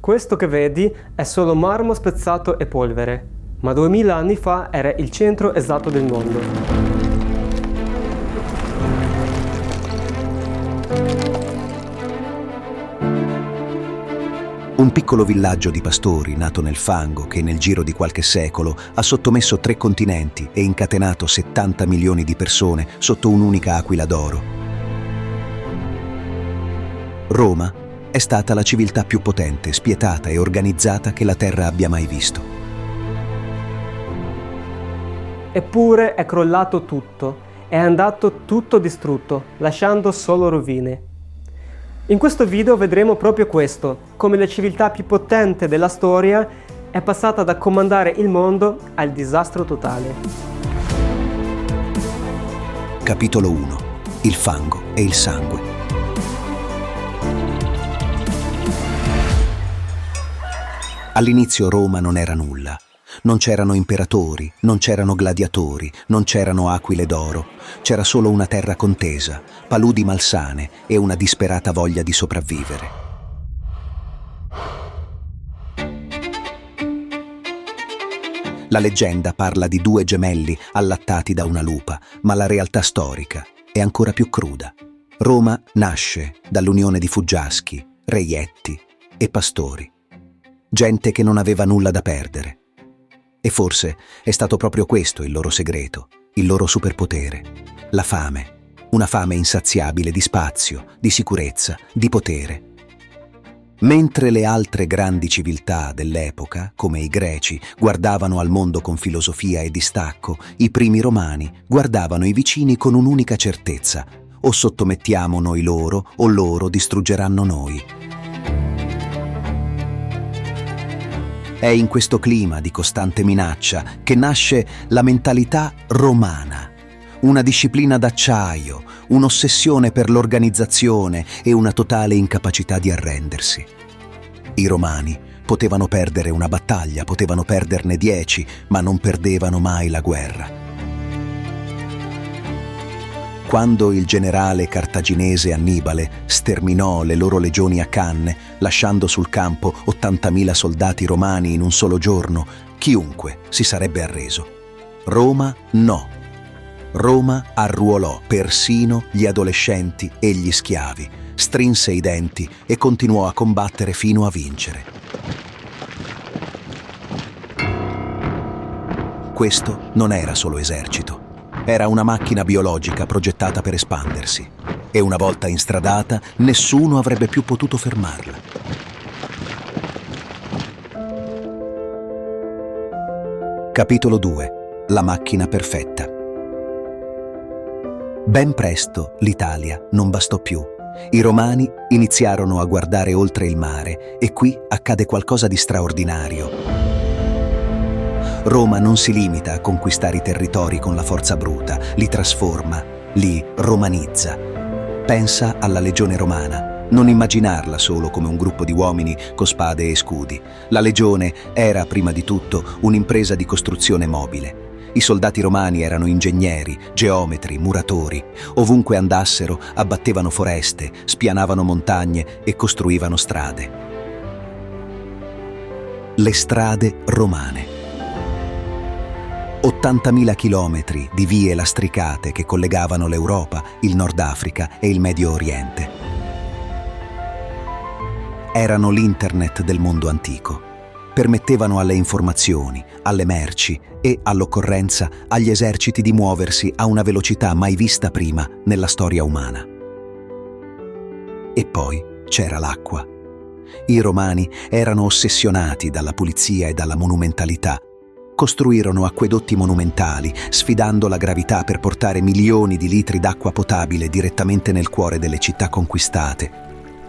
Questo che vedi è solo marmo spezzato e polvere, ma 2000 anni fa era il centro esatto del mondo. Un piccolo villaggio di pastori nato nel fango che nel giro di qualche secolo ha sottomesso 3 continenti e incatenato 70 milioni di persone sotto un'unica aquila d'oro. Roma è stata la civiltà più potente, spietata e organizzata che la terra abbia mai visto. Eppure è crollato tutto, è andato tutto distrutto, lasciando solo rovine. In questo video vedremo proprio questo, come la civiltà più potente della storia è passata da comandare il mondo al disastro totale. Capitolo 1. Il fango e il sangue. All'inizio Roma non era nulla. Non c'erano imperatori, non c'erano gladiatori, non c'erano aquile d'oro. C'era solo una terra contesa, paludi malsane e una disperata voglia di sopravvivere. La leggenda parla di 2 gemelli allattati da una lupa, ma la realtà storica è ancora più cruda. Roma nasce dall'unione di fuggiaschi, reietti e pastori. Gente che non aveva nulla da perdere. E forse è stato proprio questo il loro segreto, il loro superpotere. La fame. Una fame insaziabile di spazio, di sicurezza, di potere. Mentre le altre grandi civiltà dell'epoca, come i greci, guardavano al mondo con filosofia e distacco, i primi romani guardavano i vicini con un'unica certezza: o sottomettiamo noi loro o loro distruggeranno noi. È in questo clima di costante minaccia che nasce la mentalità romana, una disciplina d'acciaio, un'ossessione per l'organizzazione e una totale incapacità di arrendersi. I romani potevano perdere una battaglia, potevano perderne 10, ma non perdevano mai la guerra. Quando il generale cartaginese Annibale sterminò le loro legioni a Canne, lasciando sul campo 80.000 soldati romani in un solo giorno, chiunque si sarebbe arreso. Roma no. Roma arruolò persino gli adolescenti e gli schiavi, strinse i denti e continuò a combattere fino a vincere. Questo non era solo esercito. Era una macchina biologica progettata per espandersi e una volta instradata nessuno avrebbe più potuto fermarla. Capitolo 2. La macchina perfetta. Ben presto l'Italia non bastò più. I romani iniziarono a guardare oltre il mare e qui accade qualcosa di straordinario. Roma non si limita a conquistare i territori con la forza bruta, li trasforma, li romanizza. Pensa alla legione romana, non immaginarla solo come un gruppo di uomini con spade e scudi. La legione era, prima di tutto, un'impresa di costruzione mobile. I soldati romani erano ingegneri, geometri, muratori. Ovunque andassero, abbattevano foreste, spianavano montagne e costruivano strade. Le strade romane. 80.000 chilometri di vie lastricate che collegavano l'Europa, il Nord Africa e il Medio Oriente. Erano l'internet del mondo antico. Permettevano alle informazioni, alle merci e, all'occorrenza, agli eserciti di muoversi a una velocità mai vista prima nella storia umana. E poi c'era l'acqua. I romani erano ossessionati dalla pulizia e dalla monumentalità. Costruirono acquedotti monumentali, sfidando la gravità per portare milioni di litri d'acqua potabile direttamente nel cuore delle città conquistate.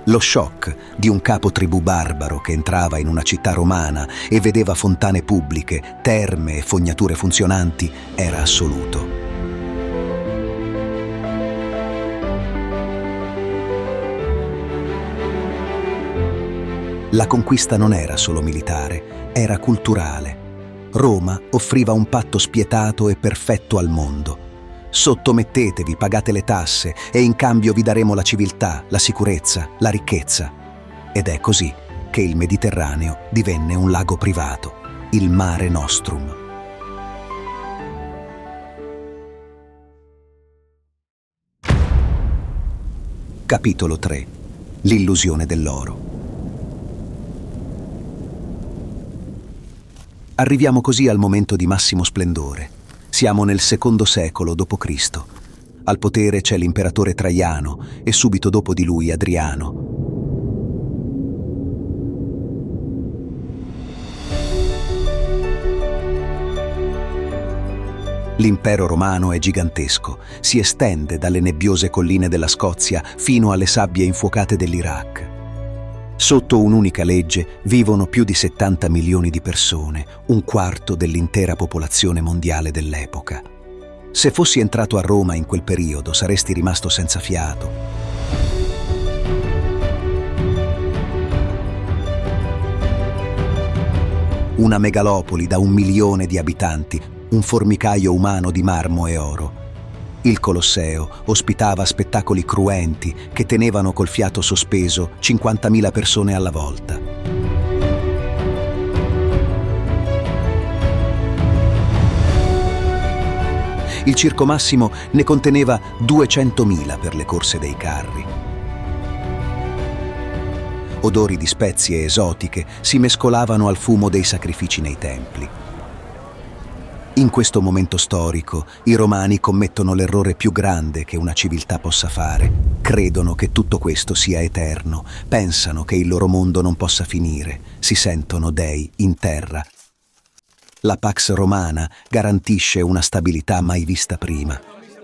Lo shock di un capo tribù barbaro che entrava in una città romana e vedeva fontane pubbliche, terme e fognature funzionanti era assoluto. La conquista non era solo militare, era culturale. Roma offriva un patto spietato e perfetto al mondo. Sottomettetevi, pagate le tasse e in cambio vi daremo la civiltà, la sicurezza, la ricchezza. Ed è così che il Mediterraneo divenne un lago privato, il Mare Nostrum. Capitolo 3. L'illusione dell'oro. Arriviamo così al momento di massimo splendore. Siamo nel secondo secolo d.C. Al potere c'è l'imperatore Traiano e subito dopo di lui Adriano. L'impero romano è gigantesco, si estende dalle nebbiose colline della Scozia fino alle sabbie infuocate dell'Iraq. Sotto un'unica legge vivono più di 70 milioni di persone, un quarto dell'intera popolazione mondiale dell'epoca. Se fossi entrato a Roma in quel periodo saresti rimasto senza fiato. Una megalopoli da 1 milione di abitanti, un formicaio umano di marmo e oro. Il Colosseo ospitava spettacoli cruenti che tenevano col fiato sospeso 50.000 persone alla volta. Il Circo Massimo ne conteneva 200.000 per le corse dei carri. Odori di spezie esotiche si mescolavano al fumo dei sacrifici nei templi. In questo momento storico, i romani commettono l'errore più grande che una civiltà possa fare. Credono che tutto questo sia eterno, pensano che il loro mondo non possa finire, si sentono dei in terra. La Pax Romana garantisce una stabilità mai vista prima.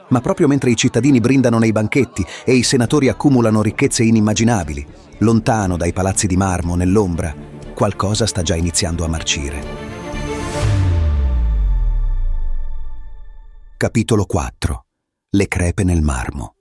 Ma proprio mentre i cittadini brindano nei banchetti e i senatori accumulano ricchezze inimmaginabili, lontano dai palazzi di marmo, nell'ombra, qualcosa sta già iniziando a marcire. Capitolo 4. Le crepe nel marmo.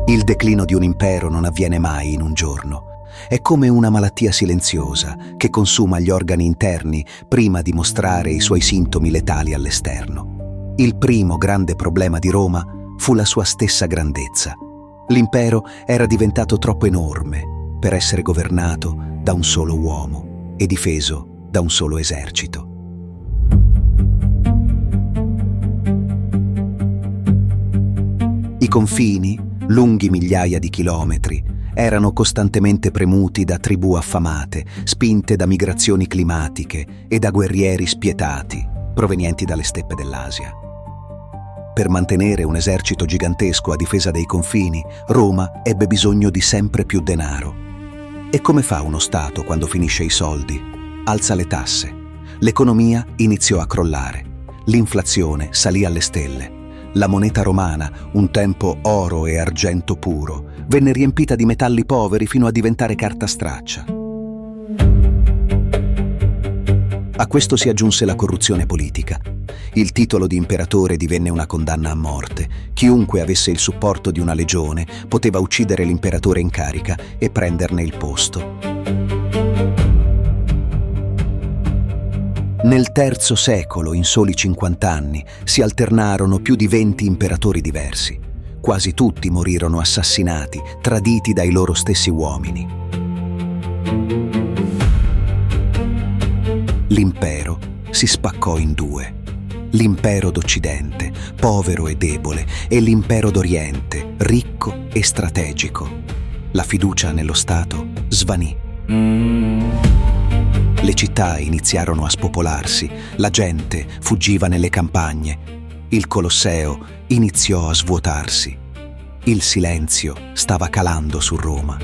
Il declino di un impero non avviene mai in un giorno. È come una malattia silenziosa che consuma gli organi interni prima di mostrare i suoi sintomi letali all'esterno. Il primo grande problema di Roma fu la sua stessa grandezza. L'impero era diventato troppo enorme per essere governato da un solo uomo e difeso da un solo esercito. I confini, lunghi migliaia di chilometri, erano costantemente premuti da tribù affamate, spinte da migrazioni climatiche e da guerrieri spietati, provenienti dalle steppe dell'Asia. Per mantenere un esercito gigantesco a difesa dei confini, Roma ebbe bisogno di sempre più denaro. E come fa uno Stato quando finisce i soldi? Alza le tasse. L'economia iniziò a crollare. L'inflazione salì alle stelle. La moneta romana, un tempo oro e argento puro, venne riempita di metalli poveri fino a diventare carta straccia. A questo si aggiunse la corruzione politica. Il titolo di imperatore divenne una condanna a morte. Chiunque avesse il supporto di una legione poteva uccidere l'imperatore in carica e prenderne il posto. Nel III secolo, in soli 50 anni, si alternarono più di 20 imperatori diversi. Quasi tutti morirono assassinati, traditi dai loro stessi uomini. L'impero si spaccò in due. L'impero d'Occidente, povero e debole, e l'impero d'Oriente, ricco e strategico. La fiducia nello Stato svanì. Le città iniziarono a spopolarsi, la gente fuggiva nelle campagne, il Colosseo iniziò a svuotarsi, il silenzio stava calando su Roma.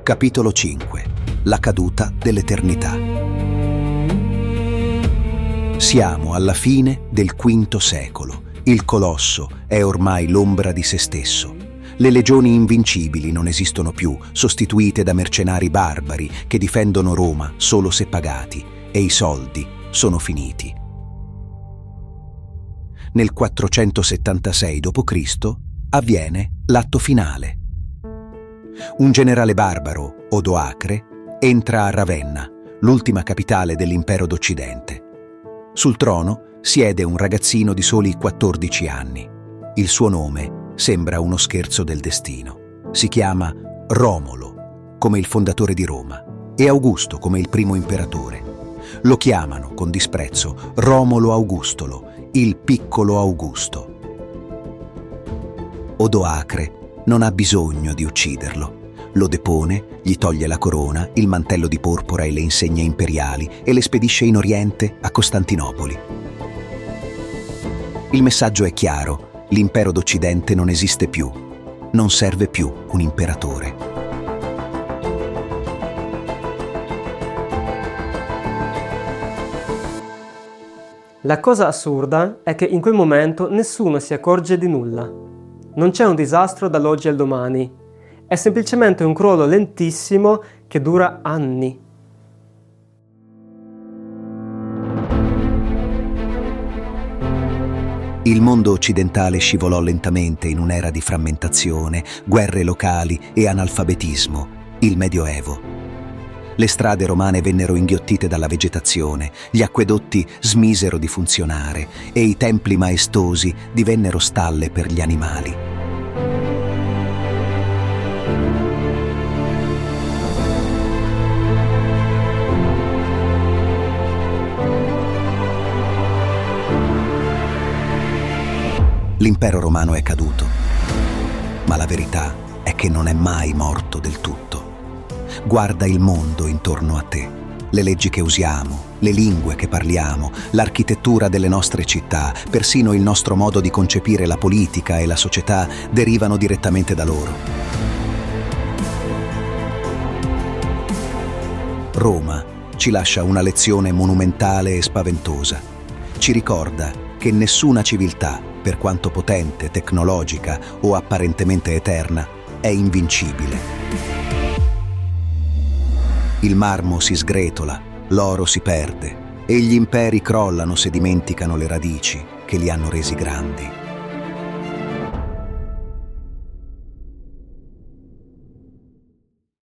Capitolo 5. La caduta dell'eternità. Siamo alla fine del V secolo. Il Colosso è ormai l'ombra di se stesso. Le legioni invincibili non esistono più, sostituite da mercenari barbari che difendono Roma solo se pagati, e i soldi sono finiti. Nel 476 d.C. avviene l'atto finale. Un generale barbaro, Odoacre, entra a Ravenna, l'ultima capitale dell'impero d'Occidente. Sul trono siede un ragazzino di soli 14 anni. Il suo nome sembra uno scherzo del destino. Si chiama Romolo, come il fondatore di Roma, e Augusto come il primo imperatore. Lo chiamano con disprezzo Romolo Augustolo, il piccolo Augusto. Odoacre non ha bisogno di ucciderlo. Lo depone, gli toglie la corona, il mantello di porpora e le insegne imperiali e le spedisce in Oriente a Costantinopoli. Il messaggio è chiaro: l'impero d'Occidente non esiste più. Non serve più un imperatore. La cosa assurda è che in quel momento nessuno si accorge di nulla. Non c'è un disastro dall'oggi al domani. È semplicemente un crollo lentissimo che dura anni. Il mondo occidentale scivolò lentamente in un'era di frammentazione, guerre locali e analfabetismo, il Medioevo. Le strade romane vennero inghiottite dalla vegetazione, gli acquedotti smisero di funzionare e i templi maestosi divennero stalle per gli animali. L'impero romano è caduto, ma la verità è che non è mai morto del tutto. Guarda il mondo intorno a te, le leggi che usiamo, le lingue che parliamo, l'architettura delle nostre città, persino il nostro modo di concepire la politica e la società derivano direttamente da loro. Roma ci lascia una lezione monumentale e spaventosa. Ci ricorda che nessuna civiltà, per quanto potente, tecnologica o apparentemente eterna, è invincibile. Il marmo si sgretola, l'oro si perde e gli imperi crollano se dimenticano le radici che li hanno resi grandi.